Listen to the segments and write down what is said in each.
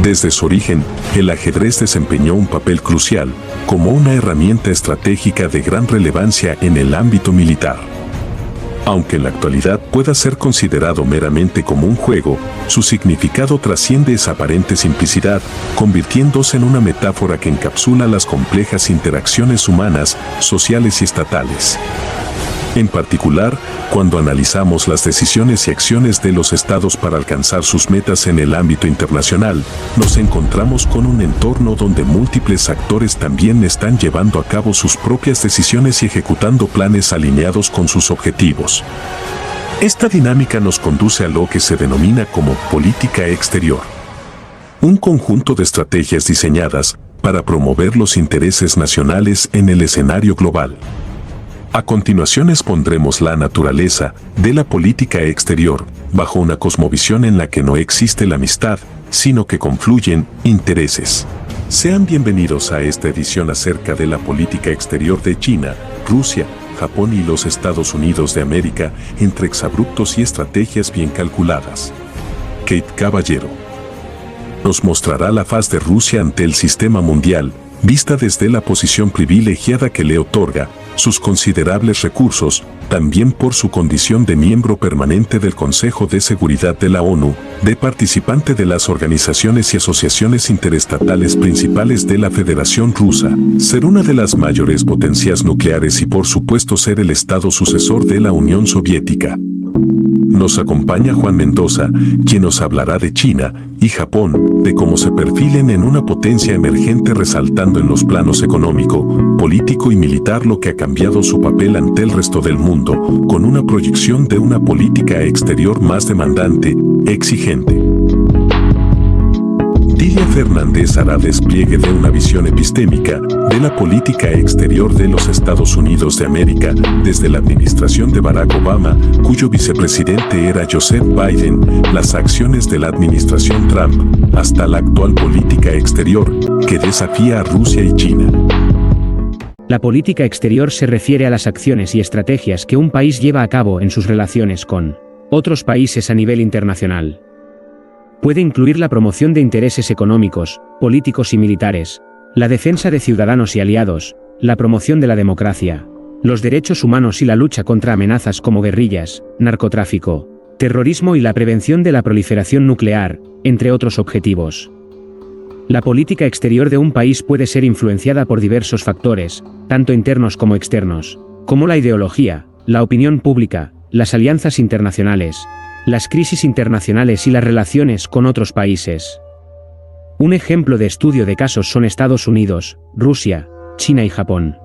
Desde su origen, el ajedrez desempeñó un papel crucial, como una herramienta estratégica de gran relevancia en el ámbito militar. Aunque en la actualidad pueda ser considerado meramente como un juego, su significado trasciende esa aparente simplicidad, convirtiéndose en una metáfora que encapsula las complejas interacciones humanas, sociales y estatales. En particular, cuando analizamos las decisiones y acciones de los estados para alcanzar sus metas en el ámbito internacional, nos encontramos con un entorno donde múltiples actores también están llevando a cabo sus propias decisiones y ejecutando planes alineados con sus objetivos. Esta dinámica nos conduce a lo que se denomina como política exterior. Un conjunto de estrategias diseñadas para promover los intereses nacionales en el escenario global. A continuación expondremos la naturaleza de la política exterior, bajo una cosmovisión en la que no existe la amistad, sino que confluyen intereses. Sean bienvenidos a esta edición acerca de la política exterior de China, Rusia, Japón y los Estados Unidos de América, entre exabruptos y estrategias bien calculadas. Kate Caballero nos mostrará la faz de Rusia ante el sistema mundial, vista desde la posición privilegiada que le otorga, sus considerables recursos, también por su condición de miembro permanente del Consejo de Seguridad de la ONU, de participante de las organizaciones y asociaciones interestatales principales de la Federación Rusa, ser una de las mayores potencias nucleares y por supuesto ser el Estado sucesor de la Unión Soviética. Nos acompaña Juan Mendoza, quien nos hablará de China y Japón, de cómo se perfilen en una potencia emergente resaltando en los planos económico, político y militar lo que ha cambiado su papel ante el resto del mundo, con una proyección de una política exterior más demandante, exigente. Dilia Fernández hará despliegue de una visión epistémica de la política exterior de los Estados Unidos de América desde la administración de Barack Obama, cuyo vicepresidente era Joseph Biden, las acciones de la administración Trump, hasta la actual política exterior que desafía a Rusia y China. La política exterior se refiere a las acciones y estrategias que un país lleva a cabo en sus relaciones con otros países a nivel internacional. Puede incluir la promoción de intereses económicos, políticos y militares, la defensa de ciudadanos y aliados, la promoción de la democracia, los derechos humanos y la lucha contra amenazas como guerrillas, narcotráfico, terrorismo y la prevención de la proliferación nuclear, entre otros objetivos. La política exterior de un país puede ser influenciada por diversos factores, tanto internos como externos, como la ideología, la opinión pública, las alianzas internacionales, las crisis internacionales y las relaciones con otros países. Un ejemplo de estudio de casos son Estados Unidos, Rusia, China y Japón.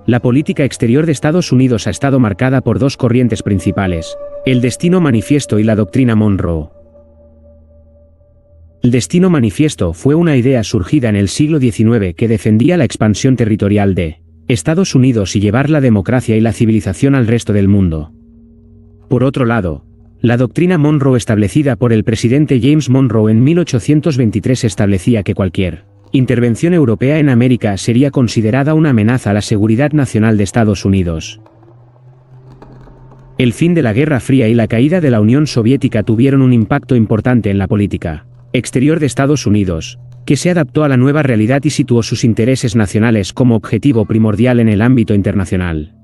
La política exterior de Estados Unidos ha estado marcada por dos corrientes principales: el destino manifiesto y la doctrina Monroe. El destino manifiesto fue una idea surgida en el siglo XIX que defendía la expansión territorial de Estados Unidos y llevar la democracia y la civilización al resto del mundo. Por otro lado, la doctrina Monroe establecida por el presidente James Monroe en 1823 establecía que cualquier intervención europea en América sería considerada una amenaza a la seguridad nacional de Estados Unidos. El fin de la Guerra Fría y la caída de la Unión Soviética tuvieron un impacto importante en la política exterior de Estados Unidos, que se adaptó a la nueva realidad y situó sus intereses nacionales como objetivo primordial en el ámbito internacional.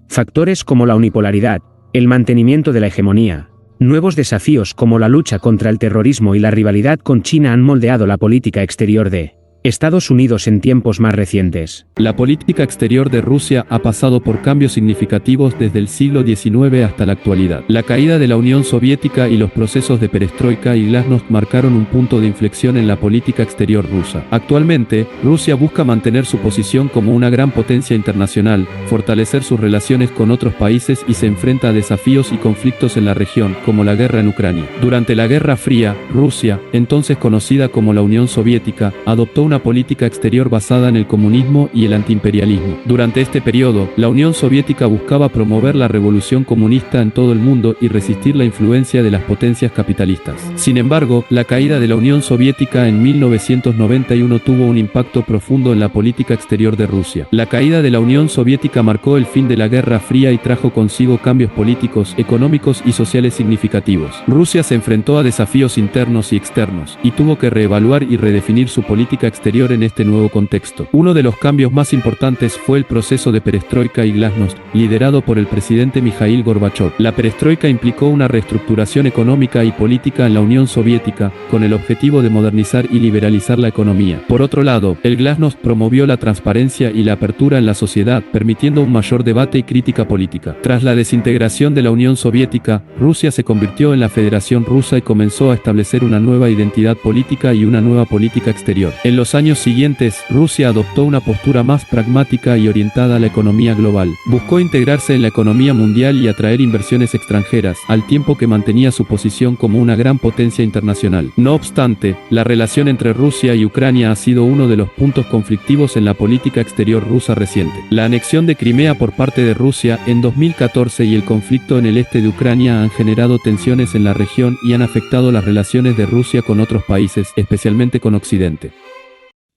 Factores como la unipolaridad, el mantenimiento de la hegemonía, nuevos desafíos como la lucha contra el terrorismo y la rivalidad con China han moldeado la política exterior de Estados Unidos en tiempos más recientes. La política exterior de Rusia ha pasado por cambios significativos desde el siglo XIX hasta la actualidad. La caída de la Unión Soviética y los procesos de perestroika y glasnost marcaron un punto de inflexión en la política exterior rusa. Actualmente, Rusia busca mantener su posición como una gran potencia internacional, fortalecer sus relaciones con otros países y se enfrenta a desafíos y conflictos en la región, como la guerra en Ucrania. Durante la Guerra Fría, Rusia, entonces conocida como la Unión Soviética, adoptó una política exterior basada en el comunismo y el antiimperialismo. Durante este periodo, la Unión Soviética buscaba promover la revolución comunista en todo el mundo y resistir la influencia de las potencias capitalistas. Sin embargo, la caída de la Unión Soviética en 1991 tuvo un impacto profundo en la política exterior de Rusia. La caída de la Unión Soviética marcó el fin de la Guerra Fría y trajo consigo cambios políticos, económicos y sociales significativos. Rusia se enfrentó a desafíos internos y externos, y tuvo que reevaluar y redefinir su política exterior en este nuevo contexto. Uno de los cambios más importantes fue el proceso de perestroika y glasnost, liderado por el presidente Mikhail Gorbachev. La perestroika implicó una reestructuración económica y política en la Unión Soviética, con el objetivo de modernizar y liberalizar la economía. Por otro lado, el glasnost promovió la transparencia y la apertura en la sociedad, permitiendo un mayor debate y crítica política. Tras la desintegración de la Unión Soviética, Rusia se convirtió en la Federación Rusa y comenzó a establecer una nueva identidad política y una nueva política exterior. En los años siguientes, Rusia adoptó una postura más pragmática y orientada a la economía global. Buscó integrarse en la economía mundial y atraer inversiones extranjeras, al tiempo que mantenía su posición como una gran potencia internacional. No obstante, la relación entre Rusia y Ucrania ha sido uno de los puntos conflictivos en la política exterior rusa reciente. La anexión de Crimea por parte de Rusia en 2014 y el conflicto en el este de Ucrania han generado tensiones en la región y han afectado las relaciones de Rusia con otros países, especialmente con Occidente.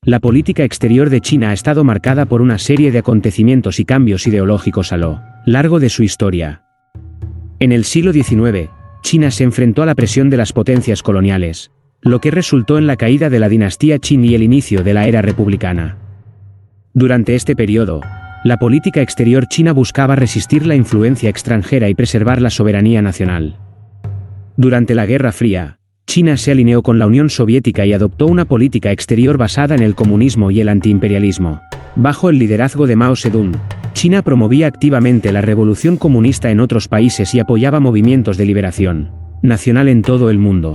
La política exterior de China ha estado marcada por una serie de acontecimientos y cambios ideológicos a lo largo de su historia. En el siglo XIX, China se enfrentó a la presión de las potencias coloniales, lo que resultó en la caída de la dinastía Qin y el inicio de la era republicana. Durante este periodo, la política exterior china buscaba resistir la influencia extranjera y preservar la soberanía nacional. Durante la Guerra Fría, China se alineó con la Unión Soviética y adoptó una política exterior basada en el comunismo y el antiimperialismo. Bajo el liderazgo de Mao Zedong, China promovía activamente la revolución comunista en otros países y apoyaba movimientos de liberación nacional en todo el mundo.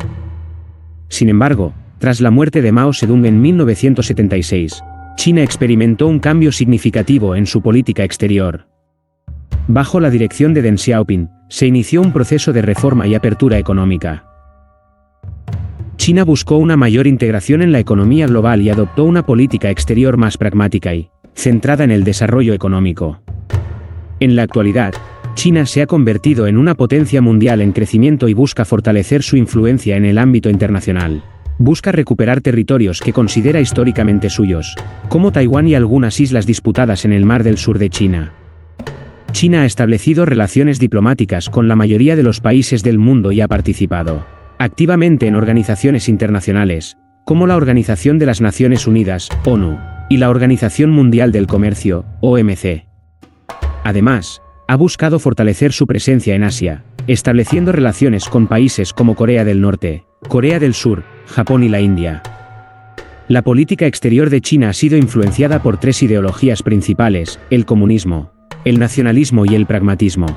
Sin embargo, tras la muerte de Mao Zedong en 1976, China experimentó un cambio significativo en su política exterior. Bajo la dirección de Deng Xiaoping, se inició un proceso de reforma y apertura económica. China buscó una mayor integración en la economía global y adoptó una política exterior más pragmática y centrada en el desarrollo económico. En la actualidad, China se ha convertido en una potencia mundial en crecimiento y busca fortalecer su influencia en el ámbito internacional. Busca recuperar territorios que considera históricamente suyos, como Taiwán y algunas islas disputadas en el Mar del Sur de China. China ha establecido relaciones diplomáticas con la mayoría de los países del mundo y ha participado activamente en organizaciones internacionales, como la Organización de las Naciones Unidas, ONU, y la Organización Mundial del Comercio, OMC. Además, ha buscado fortalecer su presencia en Asia, estableciendo relaciones con países como Corea del Norte, Corea del Sur, Japón y la India. La política exterior de China ha sido influenciada por tres ideologías principales: el comunismo, el nacionalismo y el pragmatismo.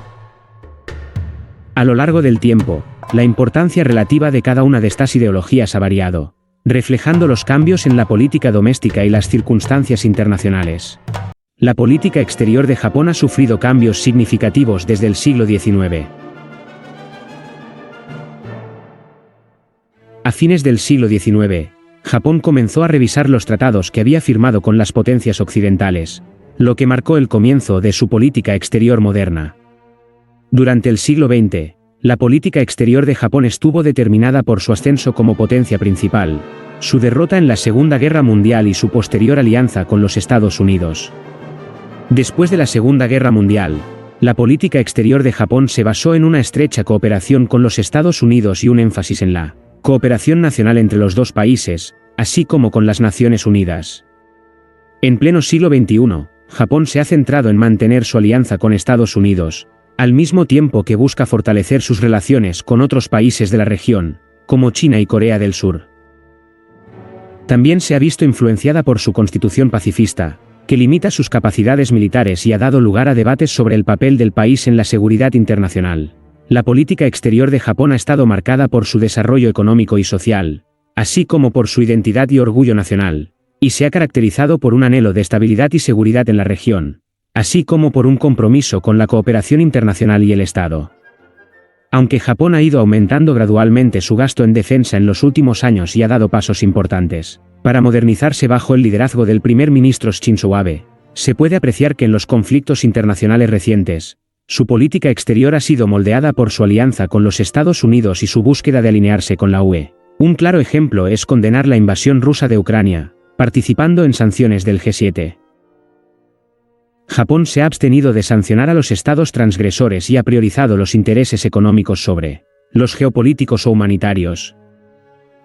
A lo largo del tiempo, la importancia relativa de cada una de estas ideologías ha variado, reflejando los cambios en la política doméstica y las circunstancias internacionales. La política exterior de Japón ha sufrido cambios significativos desde el siglo XIX. A fines del siglo XIX, Japón comenzó a revisar los tratados que había firmado con las potencias occidentales, lo que marcó el comienzo de su política exterior moderna. Durante el siglo XX, la política exterior de Japón estuvo determinada por su ascenso como potencia principal, su derrota en la Segunda Guerra Mundial y su posterior alianza con los Estados Unidos. Después de la Segunda Guerra Mundial, la política exterior de Japón se basó en una estrecha cooperación con los Estados Unidos y un énfasis en la cooperación nacional entre los dos países, así como con las Naciones Unidas. En pleno siglo XXI, Japón se ha centrado en mantener su alianza con Estados Unidos, al mismo tiempo que busca fortalecer sus relaciones con otros países de la región, como China y Corea del Sur. También se ha visto influenciada por su constitución pacifista, que limita sus capacidades militares y ha dado lugar a debates sobre el papel del país en la seguridad internacional. La política exterior de Japón ha estado marcada por su desarrollo económico y social, así como por su identidad y orgullo nacional, y se ha caracterizado por un anhelo de estabilidad y seguridad en la región, así como por un compromiso con la cooperación internacional y el Estado. Aunque Japón ha ido aumentando gradualmente su gasto en defensa en los últimos años y ha dado pasos importantes Para modernizarse bajo el liderazgo del primer ministro Shinzo Abe, se puede apreciar que en los conflictos internacionales recientes, su política exterior ha sido moldeada por su alianza con los Estados Unidos y su búsqueda de alinearse con la UE. Un claro ejemplo es condenar la invasión rusa de Ucrania, participando en sanciones del G7. Japón se ha abstenido de sancionar a los estados transgresores y ha priorizado los intereses económicos sobre los geopolíticos o humanitarios.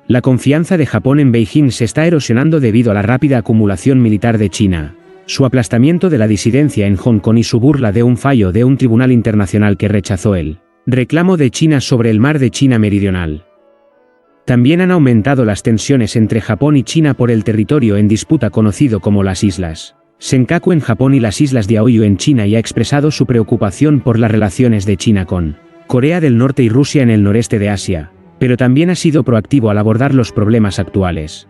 La confianza de Japón en Beijing se está erosionando debido a la rápida acumulación militar de China, su aplastamiento de la disidencia en Hong Kong y su burla de un fallo de un tribunal internacional que rechazó el reclamo de China sobre el mar de China Meridional. También han aumentado las tensiones entre Japón y China por el territorio en disputa conocido como las Islas Senkaku en Japón y las Islas Diaoyu en China, y ha expresado su preocupación por las relaciones de China con Corea del Norte y Rusia en el noreste de Asia, pero también ha sido proactivo al abordar los problemas actuales.